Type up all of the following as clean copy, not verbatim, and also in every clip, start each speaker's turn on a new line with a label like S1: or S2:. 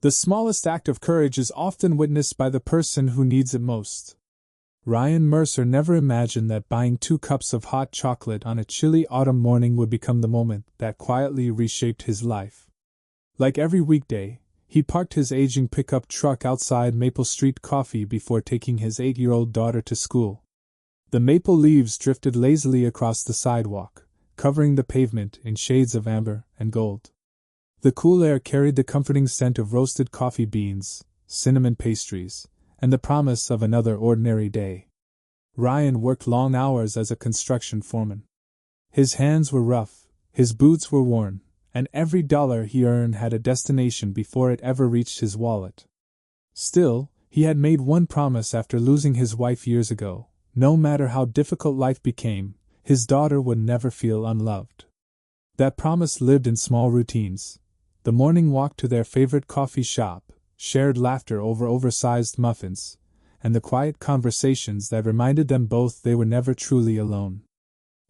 S1: The smallest act of courage is often witnessed by the person who needs it most. Ryan Mercer never imagined that buying 2 cups of hot chocolate on a chilly autumn morning would become the moment that quietly reshaped his life. Like every weekday, he parked his aging pickup truck outside Maple Street Coffee before taking his 8-year-old daughter to school. The maple leaves drifted lazily across the sidewalk, covering the pavement in shades of amber and gold. The cool air carried the comforting scent of roasted coffee beans, cinnamon pastries, and the promise of another ordinary day. Ryan worked long hours as a construction foreman. His hands were rough, his boots were worn, and every dollar he earned had a destination before it ever reached his wallet. Still, he had made one promise after losing his wife years ago: no matter how difficult life became, his daughter would never feel unloved. That promise lived in small routines: the morning walk to their favorite coffee shop, shared laughter over oversized muffins, and the quiet conversations that reminded them both they were never truly alone.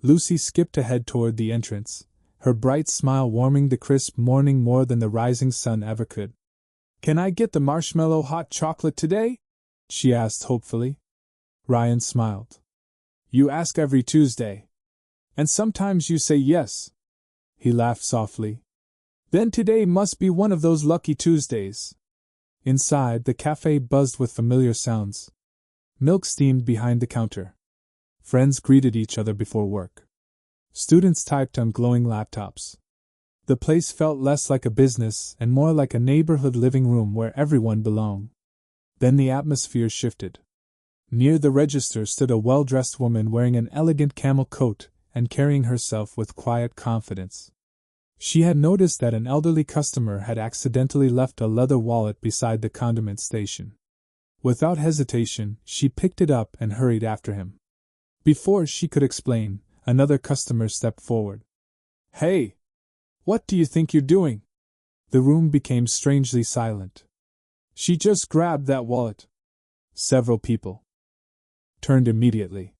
S1: Lucy skipped ahead toward the entrance, her bright smile warming the crisp morning more than the rising sun ever could. "Can I get the marshmallow hot chocolate today?" she asked hopefully. Ryan smiled. "You ask every Tuesday. And sometimes you say yes." He laughed softly. "Then today must be one of those lucky Tuesdays." Inside, the cafe buzzed with familiar sounds. Milk steamed behind the counter. Friends greeted each other before work. Students typed on glowing laptops. The place felt less like a business and more like a neighborhood living room where everyone belonged. Then the atmosphere shifted. Near the register stood a well-dressed woman wearing an elegant camel coat and carrying herself with quiet confidence. She had noticed that an elderly customer had accidentally left a leather wallet beside the condiment station. Without hesitation, she picked it up and hurried after him. Before she could explain, another customer stepped forward. "Hey! What do you think you're doing?" The room became strangely silent. "She just grabbed that wallet." Several people turned immediately.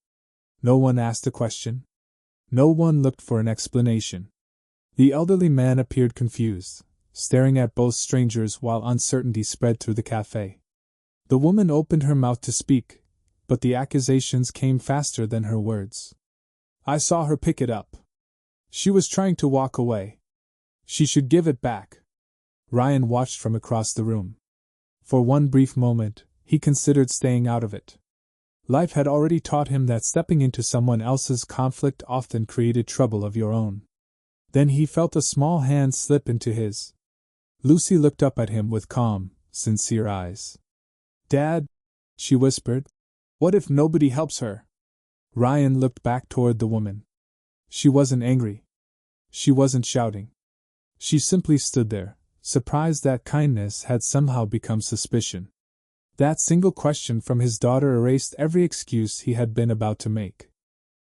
S1: No one asked a question. No one looked for an explanation. The elderly man appeared confused, staring at both strangers while uncertainty spread through the cafe. The woman opened her mouth to speak, but the accusations came faster than her words. "I saw her pick it up. She was trying to walk away. She should give it back." Ryan watched from across the room. For one brief moment, he considered staying out of it. Life had already taught him that stepping into someone else's conflict often created trouble of your own. Then he felt a small hand slip into his. Lucy looked up at him with calm, sincere eyes. "Dad," she whispered, "what if nobody helps her?" Ryan looked back toward the woman. She wasn't angry. She wasn't shouting. She simply stood there, surprised that kindness had somehow become suspicion. That single question from his daughter erased every excuse he had been about to make.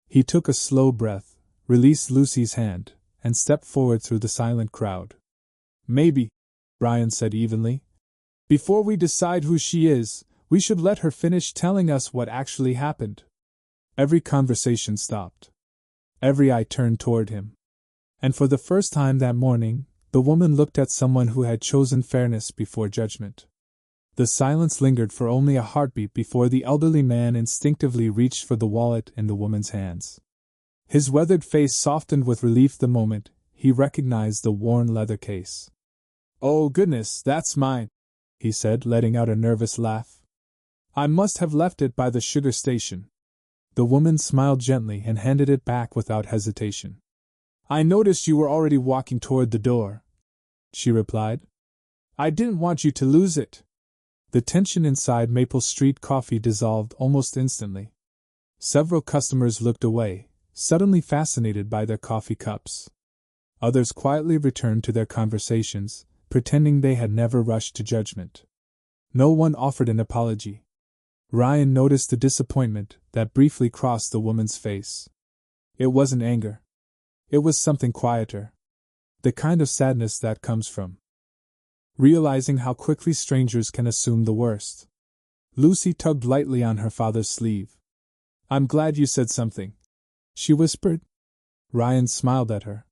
S1: He took a slow breath, released Lucy's hand, and stepped forward through the silent crowd. "Maybe," Ryan said evenly, "before we decide who she is, we should let her finish telling us what actually happened." Every conversation stopped. Every eye turned toward him. And for the first time that morning, the woman looked at someone who had chosen fairness before judgment. The silence lingered for only a heartbeat before the elderly man instinctively reached for the wallet in the woman's hands. His weathered face softened with relief the moment he recognized the worn leather case. "Oh goodness, that's mine," he said, letting out a nervous laugh. "I must have left it by the sugar station." The woman smiled gently and handed it back without hesitation. "I noticed you were already walking toward the door," she replied. "I didn't want you to lose it." The tension inside Maple Street Coffee dissolved almost instantly. Several customers looked away, suddenly fascinated by their coffee cups. Others quietly returned to their conversations, pretending they had never rushed to judgment. No one offered an apology. Ryan noticed the disappointment that briefly crossed the woman's face. It wasn't anger. It was something quieter. The kind of sadness that comes from realizing how quickly strangers can assume the worst. Lucy tugged lightly on her father's sleeve. "I'm glad you said something," she whispered. Ryan smiled at her.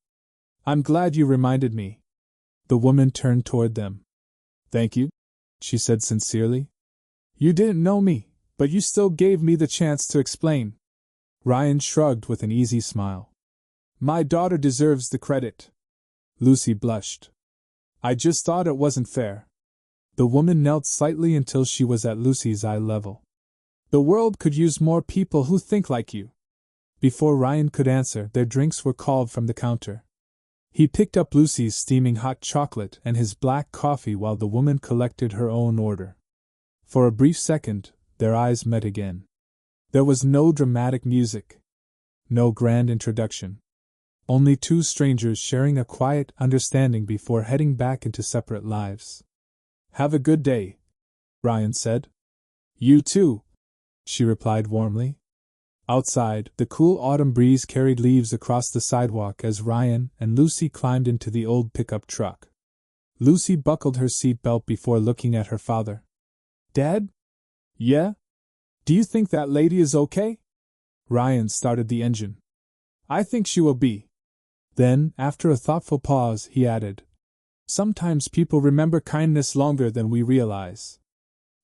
S1: "I'm glad you reminded me." The woman turned toward them. Thank you, she said sincerely. You didn't know me, but you still gave me the chance to explain. Ryan shrugged with an easy smile. My daughter deserves the credit. Lucy blushed. I just thought it wasn't fair. The woman knelt slightly until she was at Lucy's eye level. The world could use more people who think like you. Before Ryan could answer, their drinks were called from the counter. He picked up Lucy's steaming hot chocolate and his black coffee while the woman collected her own order. For a brief second, their eyes met again. There was no dramatic music. No grand introduction. Only two strangers sharing a quiet understanding before heading back into separate lives. Have a good day, Ryan said. You too, she replied warmly. Outside, the cool autumn breeze carried leaves across the sidewalk as Ryan and Lucy climbed into the old pickup truck. Lucy buckled her seatbelt before looking at her father. Dad? Yeah? Do you think that lady is okay? Ryan started the engine. I think she will be. Then, after a thoughtful pause, he added, Sometimes people remember kindness longer than we realize.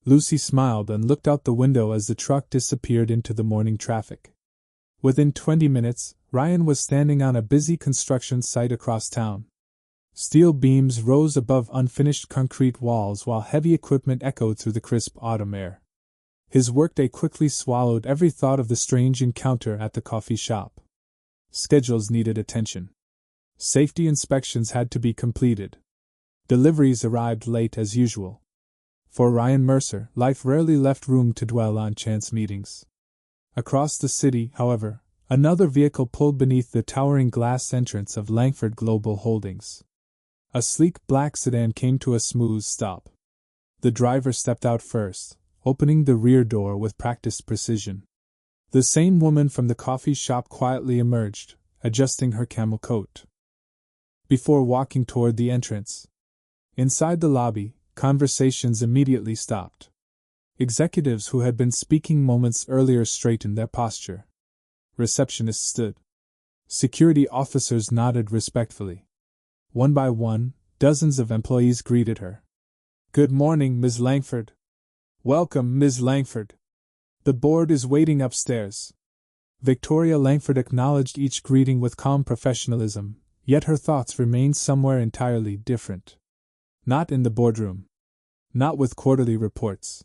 S1: Lucy smiled and looked out the window as the truck disappeared into the morning traffic. Within 20 minutes, Ryan was standing on a busy construction site across town. Steel beams rose above unfinished concrete walls while heavy equipment echoed through the crisp autumn air. His workday quickly swallowed every thought of the strange encounter at the coffee shop. Schedules needed attention. Safety inspections had to be completed. Deliveries arrived late as usual. For Ryan Mercer, life rarely left room to dwell on chance meetings. Across the city, however, another vehicle pulled beneath the towering glass entrance of Langford Global Holdings. A sleek black sedan came to a smooth stop. The driver stepped out first, opening the rear door with practiced precision. The same woman from the coffee shop quietly emerged, adjusting her camel coat. Before walking toward the entrance. Inside the lobby, conversations immediately stopped. Executives who had been speaking moments earlier straightened their posture. Receptionists stood. Security officers nodded respectfully. One by one, dozens of employees greeted her. Good morning, Ms. Langford. Welcome, Ms. Langford. The board is waiting upstairs. Victoria Langford acknowledged each greeting with calm professionalism, yet her thoughts remained somewhere entirely different. Not in the boardroom. Not with quarterly reports.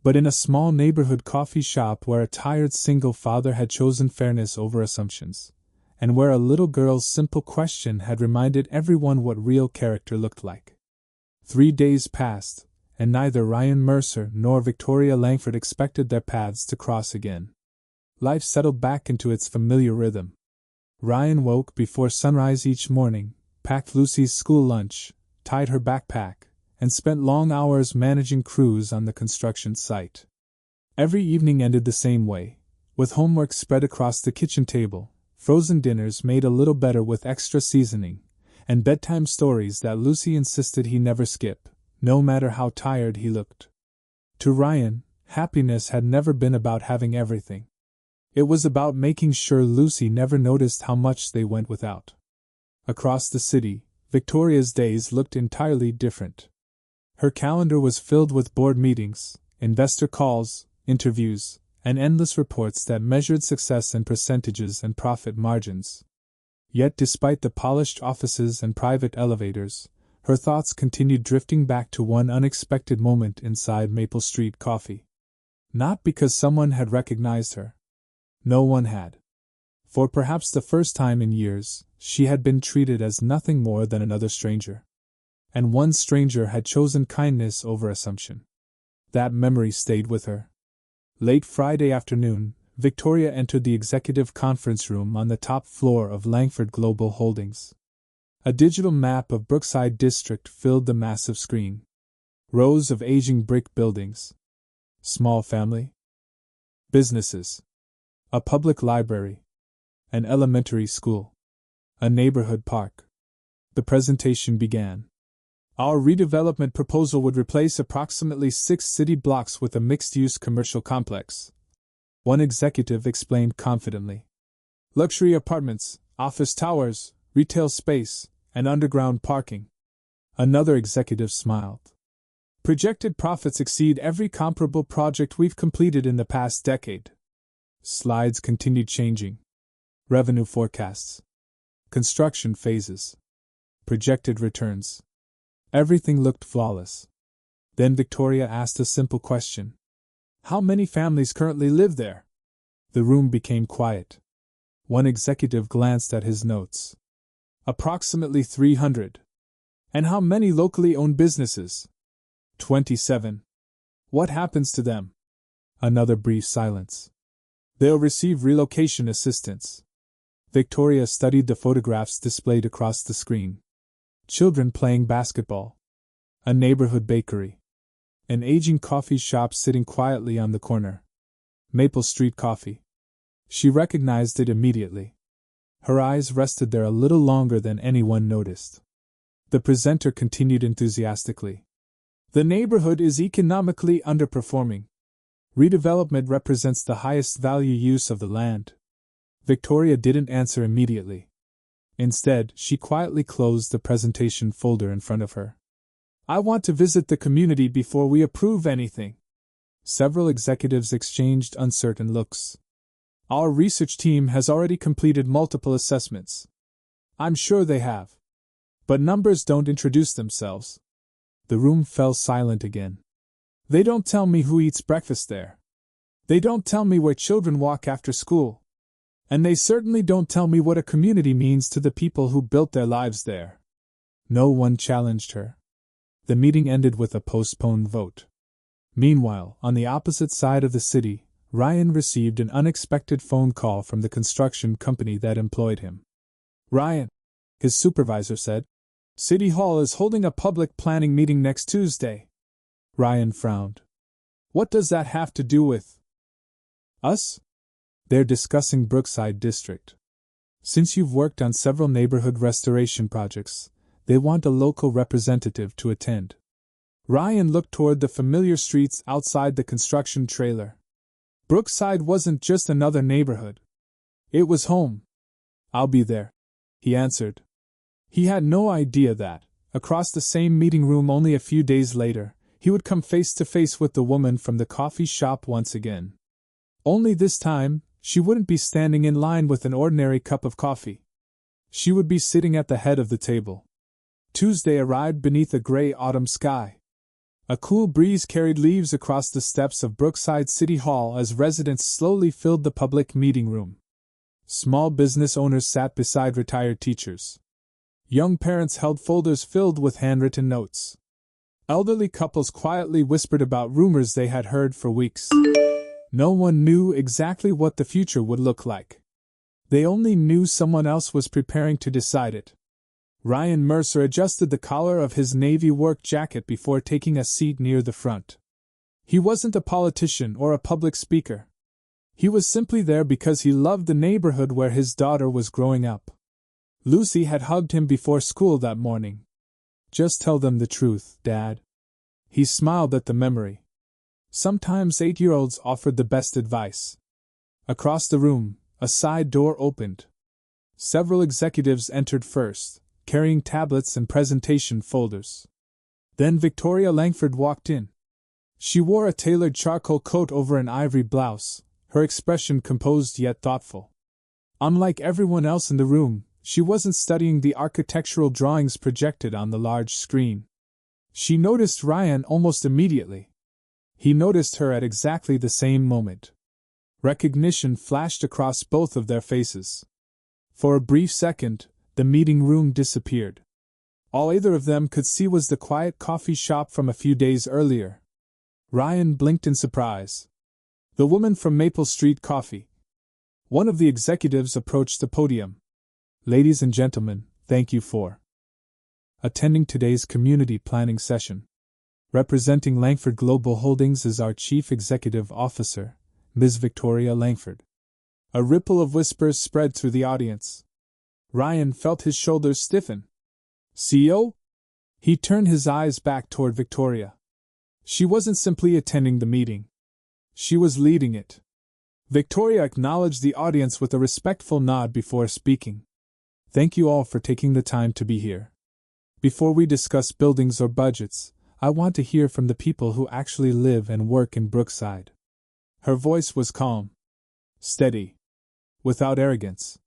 S1: But in a small neighborhood coffee shop where a tired single father had chosen fairness over assumptions, and where a little girl's simple question had reminded everyone what real character looked like. 3 days passed, and neither Ryan Mercer nor Victoria Langford expected their paths to cross again. Life settled back into its familiar rhythm. Ryan woke before sunrise each morning, packed Lucy's school lunch, tied her backpack, and spent long hours managing crews on the construction site. Every evening ended the same way, with homework spread across the kitchen table, frozen dinners made a little better with extra seasoning, and bedtime stories that Lucy insisted he never skip, no matter how tired he looked. To Ryan, happiness had never been about having everything. It was about making sure Lucy never noticed how much they went without. Across the city, Victoria's days looked entirely different. Her calendar was filled with board meetings, investor calls, interviews, and endless reports that measured success in percentages and profit margins. Yet despite the polished offices and private elevators, her thoughts continued drifting back to one unexpected moment inside Maple Street Coffee. Not because someone had recognized her. No one had. For perhaps the first time in years, she had been treated as nothing more than another stranger. And one stranger had chosen kindness over assumption. That memory stayed with her. Late Friday afternoon, Victoria entered the executive conference room on the top floor of Langford Global Holdings. A digital map of Brookside District filled the massive screen. Rows of aging brick buildings. Small family businesses. A public library. An elementary school. A neighborhood park. The presentation began. Our redevelopment proposal would replace approximately 6 city blocks with a mixed-use commercial complex. One executive explained confidently. Luxury apartments, office towers, retail space, and underground parking. Another executive smiled. Projected profits exceed every comparable project we've completed in the past decade. Slides continued changing. Revenue forecasts. Construction phases. Projected returns. Everything looked flawless. Then Victoria asked a simple question. How many families currently live there? The room became quiet. One executive glanced at his notes. Approximately 300. And how many locally owned businesses? 27. What happens to them? Another brief silence. They'll receive relocation assistance. Victoria studied the photographs displayed across the screen. Children playing basketball. A neighborhood bakery. An aging coffee shop sitting quietly on the corner. Maple Street Coffee. She recognized it immediately. Her eyes rested there a little longer than anyone noticed. The presenter continued enthusiastically. The neighborhood is economically underperforming. Redevelopment represents the highest value use of the land. Victoria didn't answer immediately. Instead, she quietly closed the presentation folder in front of her. I want to visit the community before we approve anything. Several executives exchanged uncertain looks. Our research team has already completed multiple assessments. I'm sure they have. But numbers don't introduce themselves. The room fell silent again. They don't tell me who eats breakfast there. They don't tell me where children walk after school. And they certainly don't tell me what a community means to the people who built their lives there. No one challenged her. The meeting ended with a postponed vote. Meanwhile, on the opposite side of the city, Ryan received an unexpected phone call from the construction company that employed him. Ryan, his supervisor said, City Hall is holding a public planning meeting next Tuesday. Ryan frowned. What does that have to do with us? They're discussing Brookside District. Since you've worked on several neighborhood restoration projects, they want a local representative to attend. Ryan looked toward the familiar streets outside the construction trailer. Brookside wasn't just another neighborhood. It was home. I'll be there, he answered. He had no idea that, across the same meeting room only a few days later, he would come face to face with the woman from the coffee shop once again. Only this time, she wouldn't be standing in line with an ordinary cup of coffee. She would be sitting at the head of the table. Tuesday arrived beneath a gray autumn sky. A cool breeze carried leaves across the steps of Brookside City Hall as residents slowly filled the public meeting room. Small business owners sat beside retired teachers. Young parents held folders filled with handwritten notes. Elderly couples quietly whispered about rumors they had heard for weeks. No one knew exactly what the future would look like. They only knew someone else was preparing to decide it. Ryan Mercer adjusted the collar of his navy work jacket before taking a seat near the front. He wasn't a politician or a public speaker. He was simply there because he loved the neighborhood where his daughter was growing up. Lucy had hugged him before school that morning. Just tell them the truth, Dad. He smiled at the memory. Sometimes 8-year-olds offered the best advice. Across the room, a side door opened. Several executives entered first, carrying tablets and presentation folders. Then Victoria Langford walked in. She wore a tailored charcoal coat over an ivory blouse, her expression composed yet thoughtful. Unlike everyone else in the room, she wasn't studying the architectural drawings projected on the large screen. She noticed Ryan almost immediately. He noticed her at exactly the same moment. Recognition flashed across both of their faces. For a brief second, the meeting room disappeared. All either of them could see was the quiet coffee shop from a few days earlier. Ryan blinked in surprise. The woman from Maple Street Coffee. One of the executives approached the podium. Ladies and gentlemen, thank you for attending today's community planning session. Representing Langford Global Holdings is our Chief Executive Officer, Ms. Victoria Langford. A ripple of whispers spread through the audience. Ryan felt his shoulders stiffen. CEO? He turned his eyes back toward Victoria. She wasn't simply attending the meeting. She was leading it. Victoria acknowledged the audience with a respectful nod before speaking. Thank you all for taking the time to be here. Before we discuss buildings or budgets, I want to hear from the people who actually live and work in Brookside. Her voice was calm, steady, without arrogance.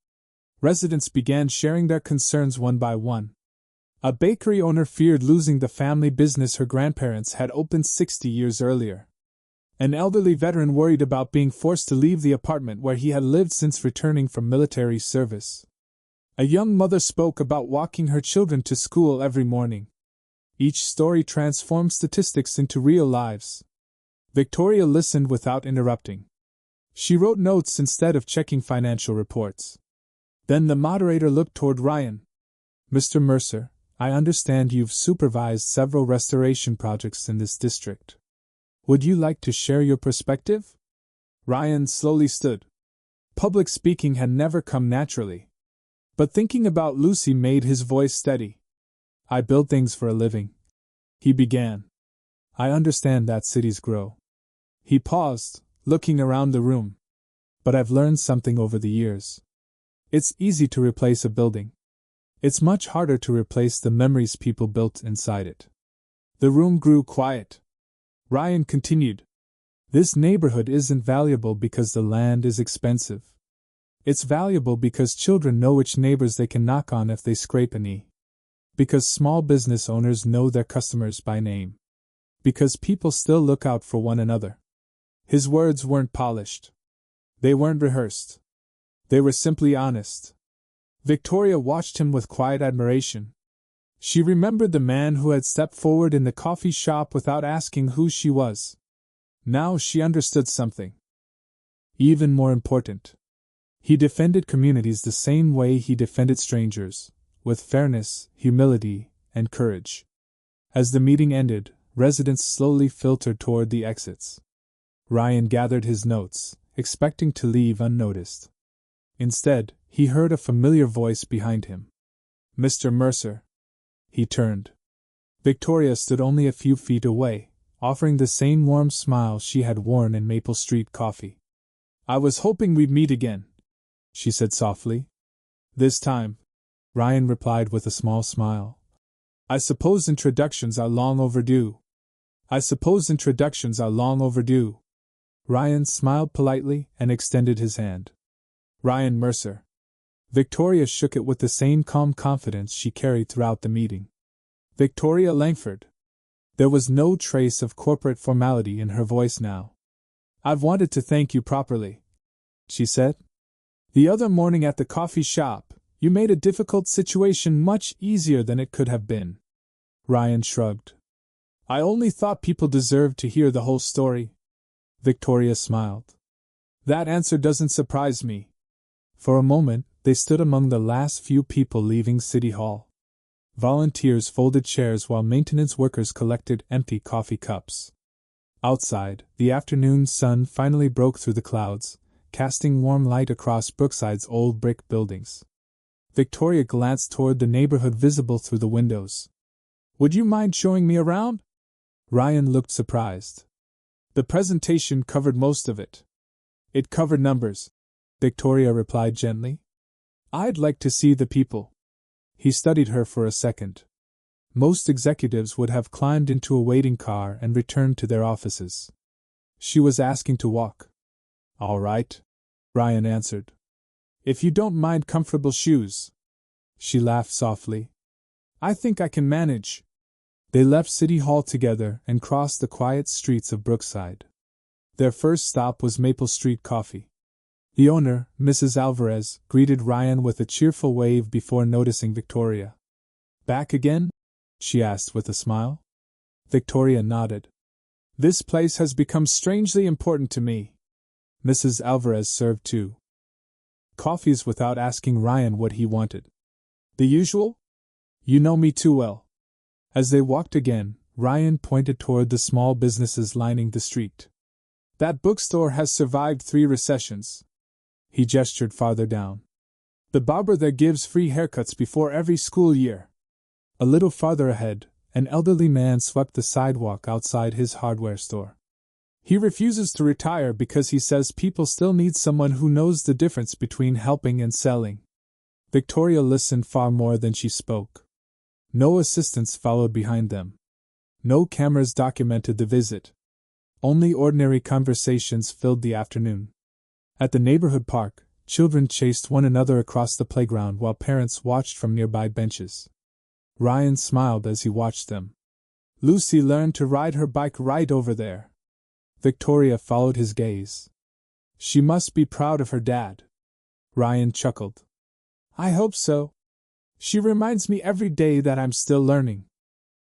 S1: Residents began sharing their concerns one by one. A bakery owner feared losing the family business her grandparents had opened 60 years earlier. An elderly veteran worried about being forced to leave the apartment where he had lived since returning from military service. A young mother spoke about walking her children to school every morning. Each story transformed statistics into real lives. Victoria listened without interrupting. She wrote notes instead of checking financial reports. Then the moderator looked toward Ryan. Mr. Mercer, I understand you've supervised several restoration projects in this district. Would you like to share your perspective? Ryan slowly stood. Public speaking had never come naturally. But thinking about Lucy made his voice steady. I build things for a living. He began. I understand that cities grow. He paused, looking around the room. But I've learned something over the years. It's easy to replace a building. It's much harder to replace the memories people built inside it. The room grew quiet. Ryan continued. This neighborhood isn't valuable because the land is expensive. It's valuable because children know which neighbors they can knock on if they scrape a knee. Because small business owners know their customers by name. Because people still look out for one another. His words weren't polished. They weren't rehearsed. They were simply honest. Victoria watched him with quiet admiration. She remembered the man who had stepped forward in the coffee shop without asking who she was. Now she understood something. Even more important. He defended communities the same way he defended strangers, with fairness, humility, and courage. As the meeting ended, residents slowly filtered toward the exits. Ryan gathered his notes, expecting to leave unnoticed. Instead, he heard a familiar voice behind him. Mr. Mercer. He turned. Victoria stood only a few feet away, offering the same warm smile she had worn in Maple Street Coffee. I was hoping we'd meet again, she said softly. This time, Ryan replied with a small smile. I suppose introductions are long overdue. Ryan smiled politely and extended his hand. Ryan Mercer. Victoria shook it with the same calm confidence she carried throughout the meeting. Victoria Langford. There was no trace of corporate formality in her voice now. I've wanted to thank you properly, she said. The other morning at the coffee shop, you made a difficult situation much easier than it could have been. Ryan shrugged. I only thought people deserved to hear the whole story. Victoria smiled. That answer doesn't surprise me. For a moment, they stood among the last few people leaving City Hall. Volunteers folded chairs while maintenance workers collected empty coffee cups. Outside, the afternoon sun finally broke through the clouds, casting warm light across Brookside's old brick buildings. Victoria glanced toward the neighborhood visible through the windows. Would you mind showing me around? Ryan looked surprised. The presentation covered most of it. It covered numbers, Victoria replied gently. I'd like to see the people. He studied her for a second. Most executives would have climbed into a waiting car and returned to their offices. She was asking to walk. All right, Ryan answered. If you don't mind comfortable shoes. She laughed softly. I think I can manage. They left City Hall together and crossed the quiet streets of Brookside. Their first stop was Maple Street Coffee. The owner, Mrs. Alvarez, greeted Ryan with a cheerful wave before noticing Victoria. Back again? She asked with a smile. Victoria nodded. This place has become strangely important to me. Mrs. Alvarez served two coffees without asking Ryan what he wanted. The usual? You know me too well. As they walked again, Ryan pointed toward the small businesses lining the street. That bookstore has survived 3 recessions. He gestured farther down. The barber there gives free haircuts before every school year. A little farther ahead, an elderly man swept the sidewalk outside his hardware store. He refuses to retire because he says people still need someone who knows the difference between helping and selling. Victoria listened far more than she spoke. No assistants followed behind them. No cameras documented the visit. Only ordinary conversations filled the afternoon. At the neighborhood park, children chased one another across the playground while parents watched from nearby benches. Ryan smiled as he watched them. Lucy learned to ride her bike right over there. Victoria followed his gaze. She must be proud of her dad. Ryan chuckled. I hope so. She reminds me every day that I'm still learning.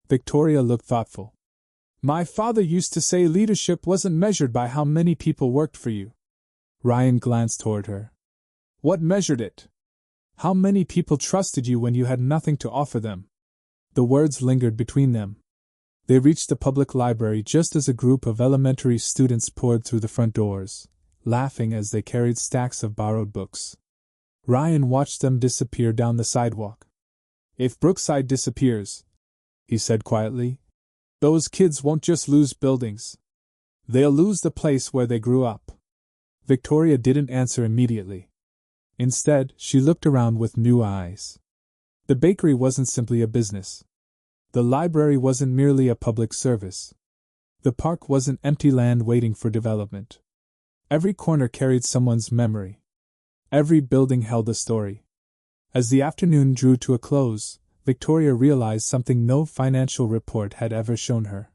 S1: Victoria looked thoughtful. My father used to say leadership wasn't measured by how many people worked for you. Ryan glanced toward her. What measured it? How many people trusted you when you had nothing to offer them? The words lingered between them. They reached the public library just as a group of elementary students poured through the front doors, laughing as they carried stacks of borrowed books. Ryan watched them disappear down the sidewalk. If Brookside disappears, he said quietly, those kids won't just lose buildings. They'll lose the place where they grew up. Victoria didn't answer immediately. Instead, she looked around with new eyes. The bakery wasn't simply a business. The library wasn't merely a public service. The park wasn't empty land waiting for development. Every corner carried someone's memory. Every building held a story. As the afternoon drew to a close, Victoria realized something no financial report had ever shown her.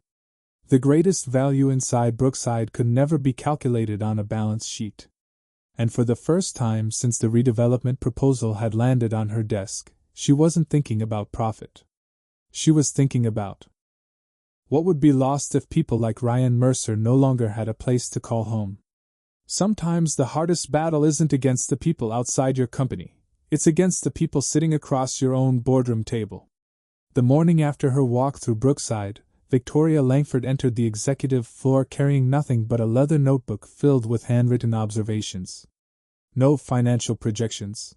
S1: The greatest value inside Brookside could never be calculated on a balance sheet. And for the first time since the redevelopment proposal had landed on her desk, she wasn't thinking about profit. She was thinking about what would be lost if people like Ryan Mercer no longer had a place to call home. Sometimes the hardest battle isn't against the people outside your company, it's against the people sitting across your own boardroom table. The morning after her walk through Brookside, Victoria Langford entered the executive floor carrying nothing but a leather notebook filled with handwritten observations. No financial projections.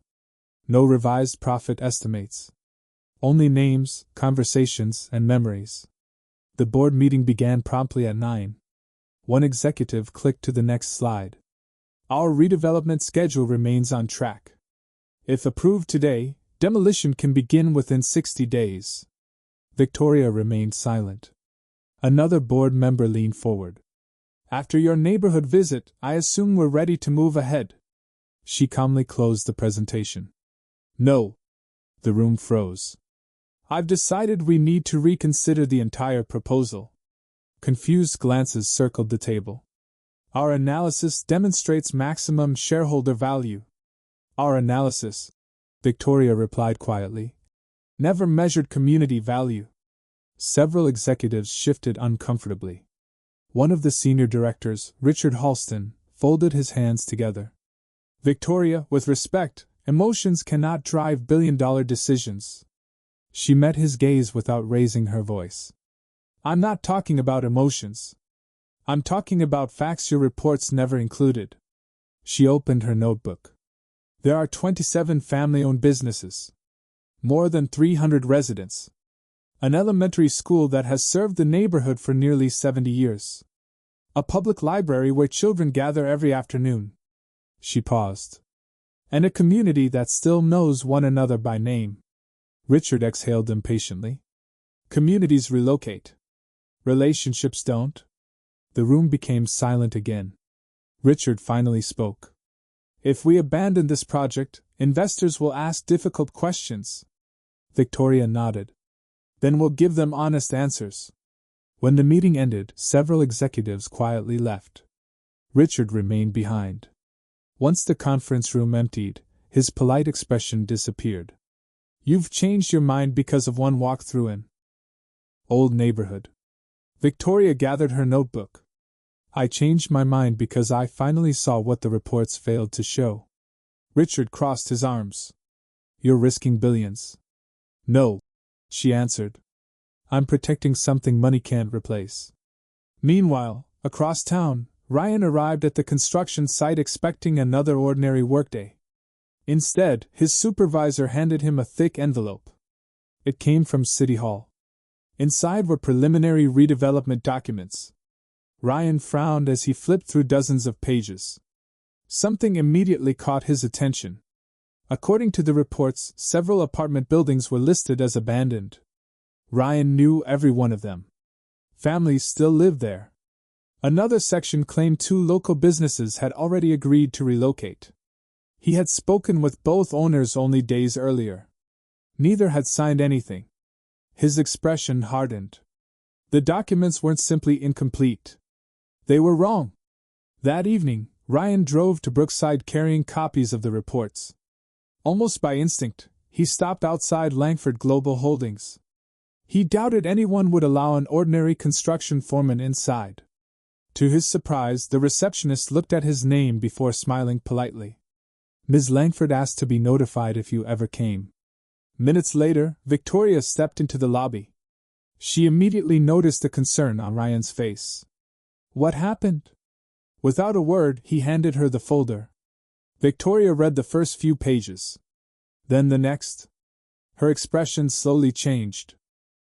S1: No revised profit estimates. Only names, conversations, and memories. The board meeting began promptly at 9. One executive clicked to the next slide. Our redevelopment schedule remains on track. If approved today, demolition can begin within 60 days. Victoria remained silent. Another board member leaned forward. After your neighborhood visit, I assume we're ready to move ahead. She calmly closed the presentation. No. The room froze. I've decided we need to reconsider the entire proposal. Confused glances circled the table. Our analysis demonstrates maximum shareholder value. Our analysis, Victoria replied quietly, never measured community value. Several executives shifted uncomfortably. One of the senior directors, Richard Halston, folded his hands together. Victoria, with respect, emotions cannot drive billion-dollar decisions. She met his gaze without raising her voice. I'm not talking about emotions. I'm talking about facts your reports never included. She opened her notebook. There are 27 family-owned businesses. More than 300 residents. An elementary school that has served the neighborhood for nearly 70 years. A public library where children gather every afternoon. She paused. And a community that still knows one another by name. Richard exhaled impatiently. Communities relocate. Relationships don't. The room became silent again. Richard finally spoke. If we abandon this project, investors will ask difficult questions. Victoria nodded. Then we'll give them honest answers. When the meeting ended, several executives quietly left. Richard remained behind. Once the conference room emptied, his polite expression disappeared. You've changed your mind because of one walk through an old neighborhood. Victoria gathered her notebook. I changed my mind because I finally saw what the reports failed to show. Richard crossed his arms. You're risking billions. No, she answered. I'm protecting something money can't replace. Meanwhile, across town, Ryan arrived at the construction site expecting another ordinary workday. Instead, his supervisor handed him a thick envelope. It came from City Hall. Inside were preliminary redevelopment documents. Ryan frowned as he flipped through dozens of pages. Something immediately caught his attention. According to the reports, several apartment buildings were listed as abandoned. Ryan knew every one of them. Families still live there. Another section claimed 2 local businesses had already agreed to relocate. He had spoken with both owners only days earlier. Neither had signed anything. His expression hardened. The documents weren't simply incomplete. They were wrong. That evening, Ryan drove to Brookside carrying copies of the reports. Almost by instinct, he stopped outside Langford Global Holdings. He doubted anyone would allow an ordinary construction foreman inside. To his surprise, the receptionist looked at his name before smiling politely. Ms. Langford asked to be notified if you ever came. Minutes later, Victoria stepped into the lobby. She immediately noticed the concern on Ryan's face. What happened? Without a word, he handed her the folder. Victoria read the first few pages. Then the next. Her expression slowly changed.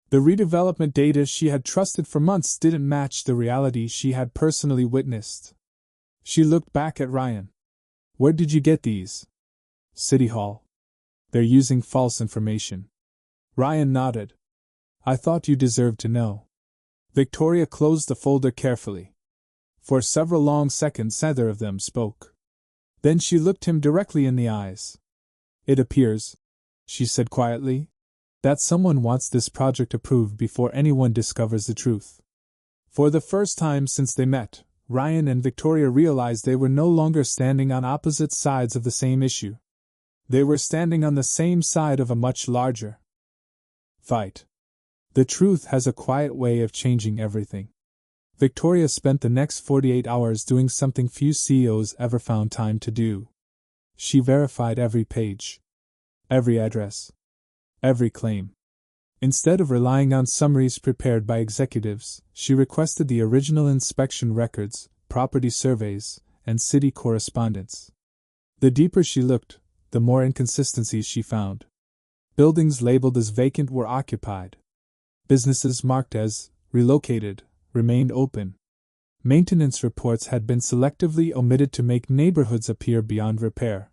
S1: The redevelopment data she had trusted for months didn't match the reality she had personally witnessed. She looked back at Ryan. Where did you get these? City Hall. They're using false information. Ryan nodded. I thought you deserved to know. Victoria closed the folder carefully. For several long seconds neither of them spoke. Then she looked him directly in the eyes. It appears, she said quietly, that someone wants this project approved before anyone discovers the truth. For the first time since they met, Ryan and Victoria realized they were no longer standing on opposite sides of the same issue. They were standing on the same side of a much larger fight. The truth has a quiet way of changing everything. Victoria spent the next 48 hours doing something few CEOs ever found time to do. She verified every page, every address, every claim. Instead of relying on summaries prepared by executives, she requested the original inspection records, property surveys, and city correspondence. The deeper she looked, the more inconsistencies she found. Buildings labeled as vacant were occupied. Businesses marked as relocated remained open. Maintenance reports had been selectively omitted to make neighborhoods appear beyond repair.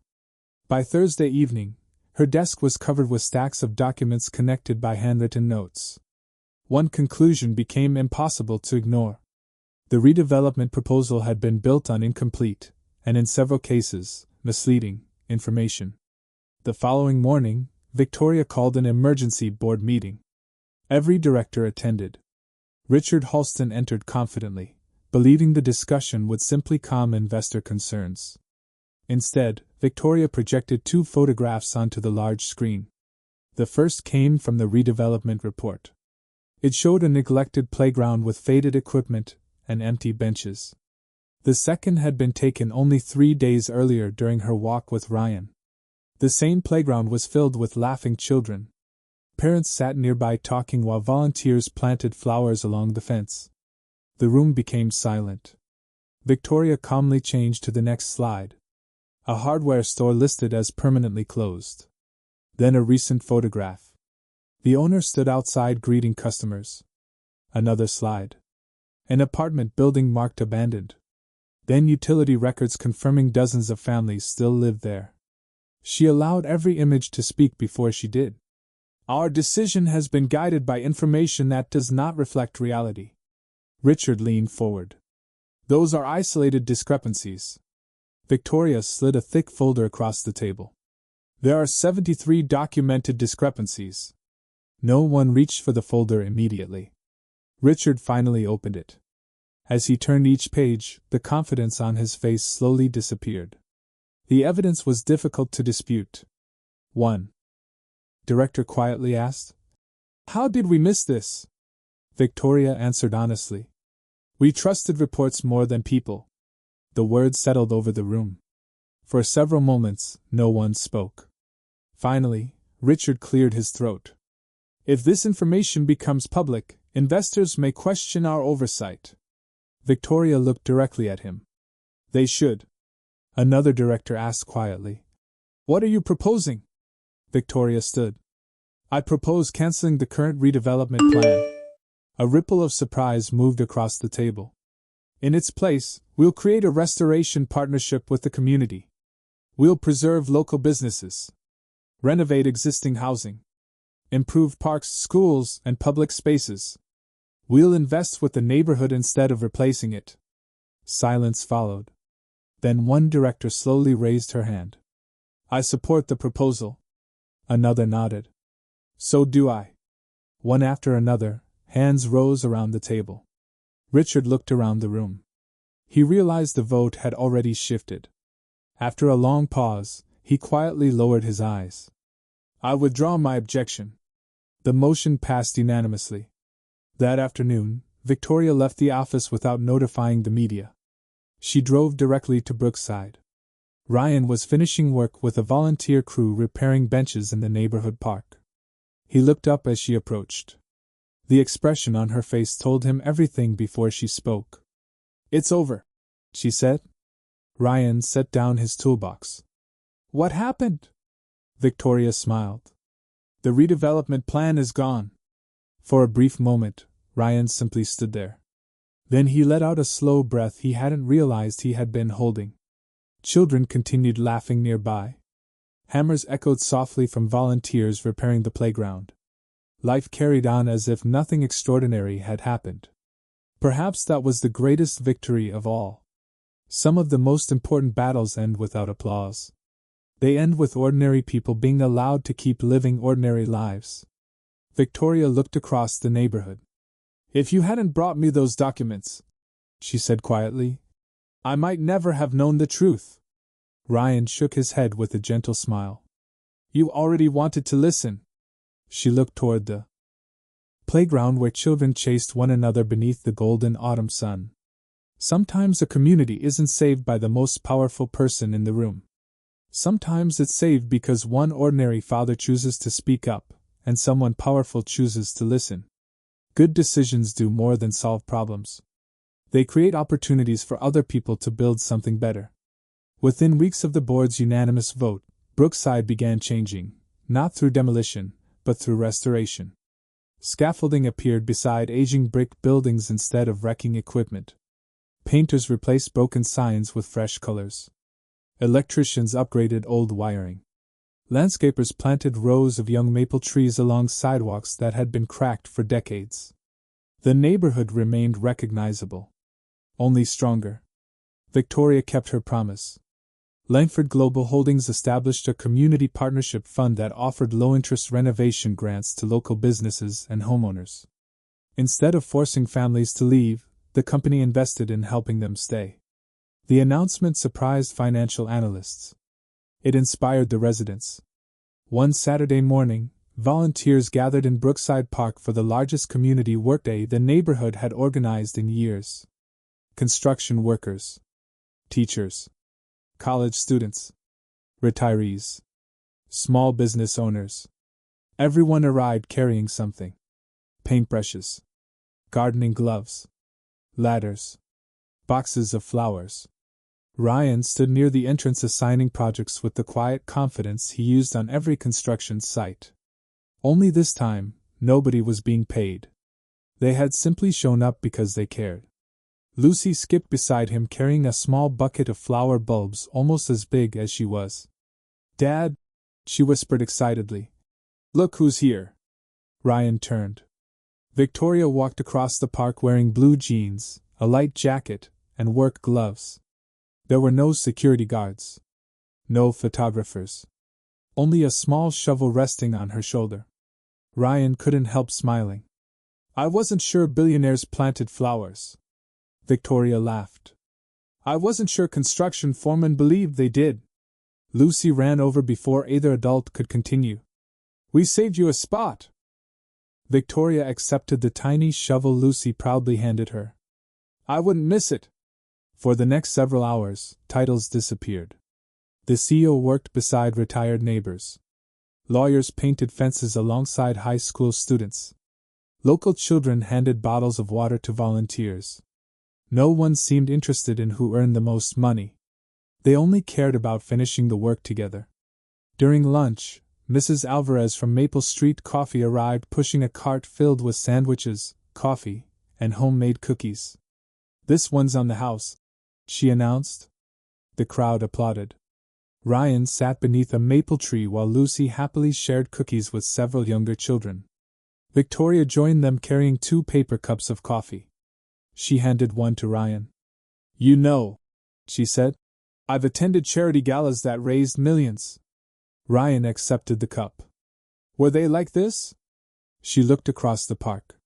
S1: By Thursday evening, her desk was covered with stacks of documents connected by handwritten notes. One conclusion became impossible to ignore. The redevelopment proposal had been built on incomplete, and in several cases, misleading, information. The following morning, Victoria called an emergency board meeting. Every director attended. Richard Halston entered confidently, believing the discussion would simply calm investor concerns. Instead, Victoria projected 2 photographs onto the large screen. The first came from the redevelopment report. It showed a neglected playground with faded equipment and empty benches. The second had been taken only 3 days earlier during her walk with Ryan. The same playground was filled with laughing children. Parents sat nearby talking while volunteers planted flowers along the fence. The room became silent. Victoria calmly changed to the next slide. A hardware store listed as permanently closed. Then a recent photograph. The owner stood outside greeting customers. Another slide. An apartment building marked abandoned. Then utility records confirming dozens of families still lived there. She allowed every image to speak before she did. Our decision has been guided by information that does not reflect reality. Richard leaned forward. Those are isolated discrepancies. Victoria slid a thick folder across the table. There are 73 documented discrepancies. No one reached for the folder immediately. Richard finally opened it. As he turned each page, the confidence on his face slowly disappeared. The evidence was difficult to dispute. 1. Director quietly asked. How did we miss this? Victoria answered honestly. We trusted reports more than people. The words settled over the room. For several moments, no one spoke. Finally, Richard cleared his throat. If this information becomes public, investors may question our oversight. Victoria looked directly at him. They should. Another director asked quietly. What are you proposing? Victoria stood. I propose canceling the current redevelopment plan. A ripple of surprise moved across the table. In its place, we'll create a restoration partnership with the community. We'll preserve local businesses, renovate existing housing, improve parks, schools, and public spaces. We'll invest with the neighborhood instead of replacing it. Silence followed. Then one director slowly raised her hand. I support the proposal. Another nodded. So do I. One after another, hands rose around the table. Richard looked around the room. He realized the vote had already shifted. After a long pause, he quietly lowered his eyes. I withdraw my objection. The motion passed unanimously. That afternoon, Victoria left the office without notifying the media. She drove directly to Brookside. Ryan was finishing work with a volunteer crew repairing benches in the neighborhood park. He looked up as she approached. The expression on her face told him everything before she spoke. It's over, she said. Ryan set down his toolbox. What happened? Victoria smiled. The redevelopment plan is gone. For a brief moment, Ryan simply stood there. Then he let out a slow breath he hadn't realized he had been holding. Children continued laughing nearby. Hammers echoed softly from volunteers repairing the playground. Life carried on as if nothing extraordinary had happened. Perhaps that was the greatest victory of all. Some of the most important battles end without applause. They end with ordinary people being allowed to keep living ordinary lives. Victoria looked across the neighborhood. If you hadn't brought me those documents, she said quietly, I might never have known the truth. Ryan shook his head with a gentle smile. You already wanted to listen. She looked toward the playground where children chased one another beneath the golden autumn sun. Sometimes a community isn't saved by the most powerful person in the room. Sometimes it's saved because one ordinary father chooses to speak up, and someone powerful chooses to listen. Good decisions do more than solve problems. They create opportunities for other people to build something better. Within weeks of the board's unanimous vote, Brookside began changing, not through demolition, but through restoration. Scaffolding appeared beside aging brick buildings instead of wrecking equipment. Painters replaced broken signs with fresh colors. Electricians upgraded old wiring. Landscapers planted rows of young maple trees along sidewalks that had been cracked for decades. The neighborhood remained recognizable. Only stronger. Victoria kept her promise. Langford Global Holdings established a community partnership fund that offered low-interest renovation grants to local businesses and homeowners. Instead of forcing families to leave, the company invested in helping them stay. The announcement surprised financial analysts. It inspired the residents. One Saturday morning, volunteers gathered in Brookside Park for the largest community workday the neighborhood had organized in years. Construction workers, teachers, college students, retirees, small business owners. Everyone arrived carrying something. Paintbrushes, gardening gloves, ladders, boxes of flowers. Ryan stood near the entrance assigning projects with the quiet confidence he used on every construction site. Only this time, nobody was being paid. They had simply shown up because they cared. Lucy skipped beside him carrying a small bucket of flower bulbs almost as big as she was. Dad, she whispered excitedly. Look who's here. Ryan turned. Victoria walked across the park wearing blue jeans, a light jacket, and work gloves. There were no security guards. No photographers. Only a small shovel resting on her shoulder. Ryan couldn't help smiling. I wasn't sure billionaires planted flowers. Victoria laughed. I wasn't sure construction foremen believed they did. Lucy ran over before either adult could continue. We saved you a spot. Victoria accepted the tiny shovel Lucy proudly handed her. I wouldn't miss it. For the next several hours, titles disappeared. The CEO worked beside retired neighbors. Lawyers painted fences alongside high school students. Local children handed bottles of water to volunteers. No one seemed interested in who earned the most money. They only cared about finishing the work together. During lunch, Mrs. Alvarez from Maple Street Coffee arrived pushing a cart filled with sandwiches, coffee, and homemade cookies. This one's on the house, she announced. The crowd applauded. Ryan sat beneath a maple tree while Lucy happily shared cookies with several younger children. Victoria joined them carrying 2 paper cups of coffee. She handed one to Ryan. "You know," she said, "I've attended charity galas that raised millions." Ryan accepted the cup. "Were they like this?" She looked across the park.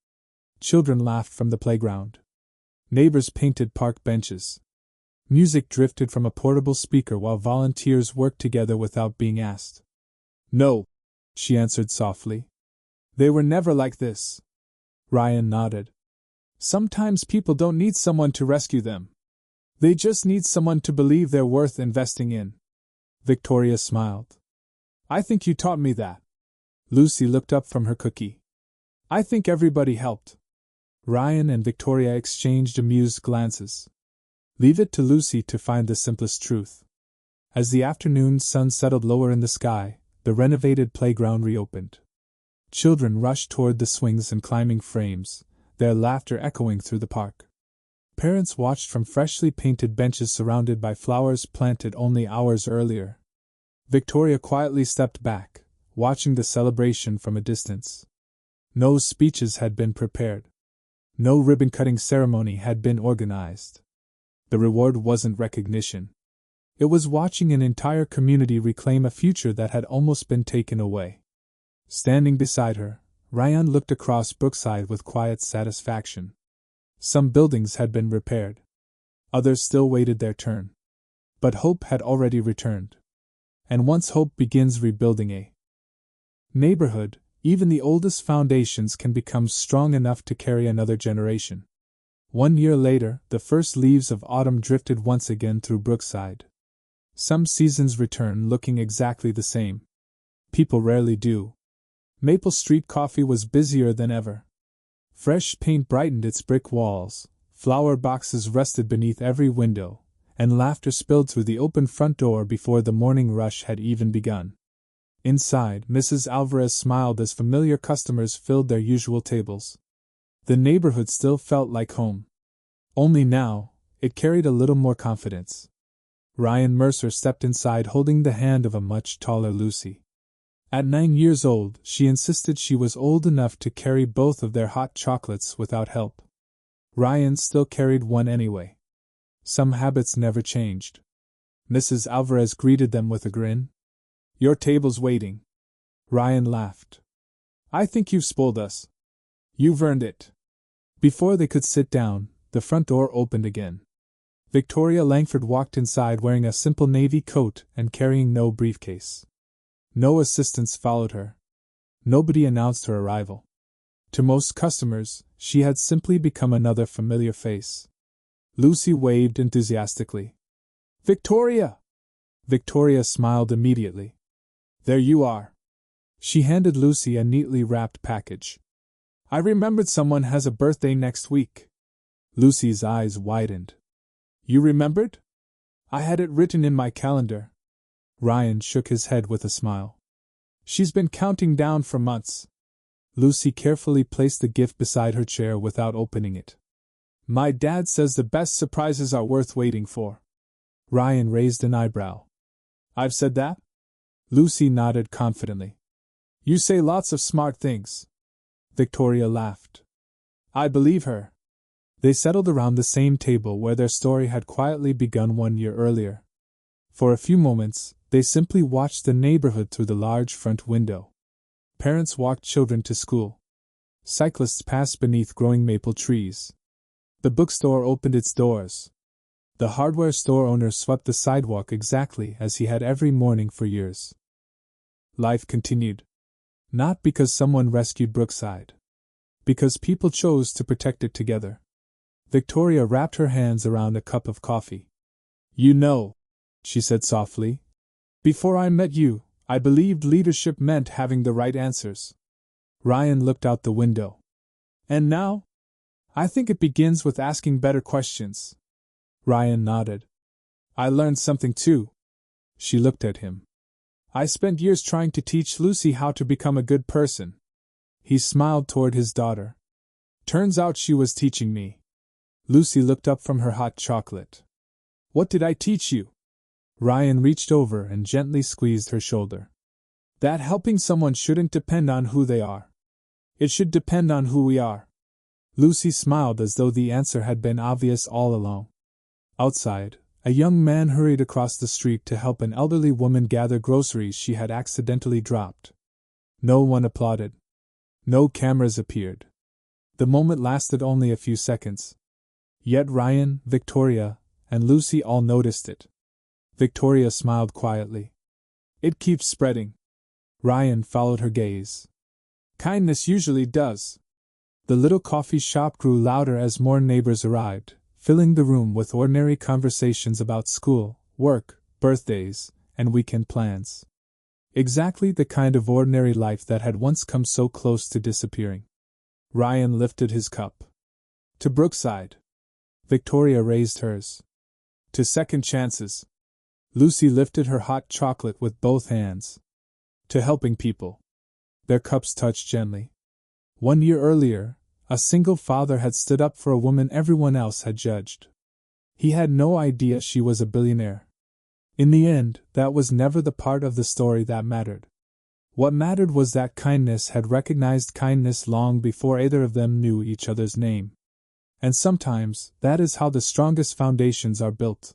S1: Children laughed from the playground. Neighbors painted park benches. Music drifted from a portable speaker while volunteers worked together without being asked. "No," she answered softly. "They were never like this." Ryan nodded. "Sometimes people don't need someone to rescue them. They just need someone to believe they're worth investing in." Victoria smiled. "I think you taught me that." Lucy looked up from her cookie. "I think everybody helped." Ryan and Victoria exchanged amused glances. Leave it to Lucy to find the simplest truth. As the afternoon sun settled lower in the sky, the renovated playground reopened. Children rushed toward the swings and climbing frames, their laughter echoing through the park. Parents watched from freshly painted benches surrounded by flowers planted only hours earlier. Victoria quietly stepped back, watching the celebration from a distance. No speeches had been prepared. No ribbon-cutting ceremony had been organized. The reward wasn't recognition. It was watching an entire community reclaim a future that had almost been taken away. Standing beside her, Ryan looked across Brookside with quiet satisfaction. Some buildings had been repaired. Others still waited their turn. But hope had already returned. And once hope begins rebuilding a neighborhood, even the oldest foundations can become strong enough to carry another generation. 1 year later, the first leaves of autumn drifted once again through Brookside. Some seasons return looking exactly the same. People rarely do. Maple Street coffee was busier than ever. Fresh paint brightened its brick walls, flower boxes rested beneath every window, and laughter spilled through the open front door before the morning rush had even begun. Inside, Mrs. Alvarez smiled as familiar customers filled their usual tables. The neighborhood still felt like home. Only now, it carried a little more confidence. Ryan Mercer stepped inside holding the hand of a much taller Lucy. At 9 years old, she insisted she was old enough to carry both of their hot chocolates without help. Ryan still carried one anyway. Some habits never changed. Mrs. Alvarez greeted them with a grin. "Your table's waiting." Ryan laughed. "I think you've spoiled us. You've earned it." Before they could sit down, the front door opened again. Victoria Langford walked inside wearing a simple navy coat and carrying no briefcase. No assistants followed her. Nobody announced her arrival. To most customers, she had simply become another familiar face. Lucy waved enthusiastically. "Victoria!" Victoria smiled immediately. "There you are." She handed Lucy a neatly wrapped package. "I remembered someone has a birthday next week." Lucy's eyes widened. "You remembered?" "I had it written in my calendar." Ryan shook his head with a smile. "She's been counting down for months." Lucy carefully placed the gift beside her chair without opening it. "My dad says the best surprises are worth waiting for." Ryan raised an eyebrow. "I've said that?" Lucy nodded confidently. "You say lots of smart things." Victoria laughed. "I believe her." They settled around the same table where their story had quietly begun 1 year earlier. For a few moments, they simply watched the neighborhood through the large front window. Parents walked children to school. Cyclists passed beneath growing maple trees. The bookstore opened its doors. The hardware store owner swept the sidewalk exactly as he had every morning for years. Life continued. Not because someone rescued Brookside. Because people chose to protect it together. Victoria wrapped her hands around a cup of coffee. "You know," she said softly, "before I met you, I believed leadership meant having the right answers." Ryan looked out the window. "And now? I think it begins with asking better questions." Ryan nodded. "I learned something too." She looked at him. "I spent years trying to teach Lucy how to become a good person." He smiled toward his daughter. "Turns out she was teaching me." Lucy looked up from her hot chocolate. "What did I teach you?" Ryan reached over and gently squeezed her shoulder. "That helping someone shouldn't depend on who they are. It should depend on who we are. Lucy smiled as though the answer had been obvious all along. Outside, a young man hurried across the street to help an elderly woman gather groceries she had accidentally dropped. No one applauded. No cameras appeared. The moment lasted only a few seconds. Yet Ryan, Victoria, and Lucy all noticed it. Victoria smiled quietly. It keeps spreading. Ryan followed her gaze. Kindness usually does. The little coffee shop grew louder as more neighbors arrived, filling the room with ordinary conversations about school, work, birthdays, and weekend plans. Exactly the kind of ordinary life that had once come so close to disappearing. Ryan lifted his cup. To Brookside. Victoria raised hers. To second chances. Lucy lifted her hot chocolate with both hands. To helping people. Their cups touched gently. 1 year earlier, a single father had stood up for a woman everyone else had judged. He had no idea she was a billionaire. In the end, that was never the part of the story that mattered. What mattered was that kindness had recognized kindness long before either of them knew each other's name. And sometimes, that is how the strongest foundations are built.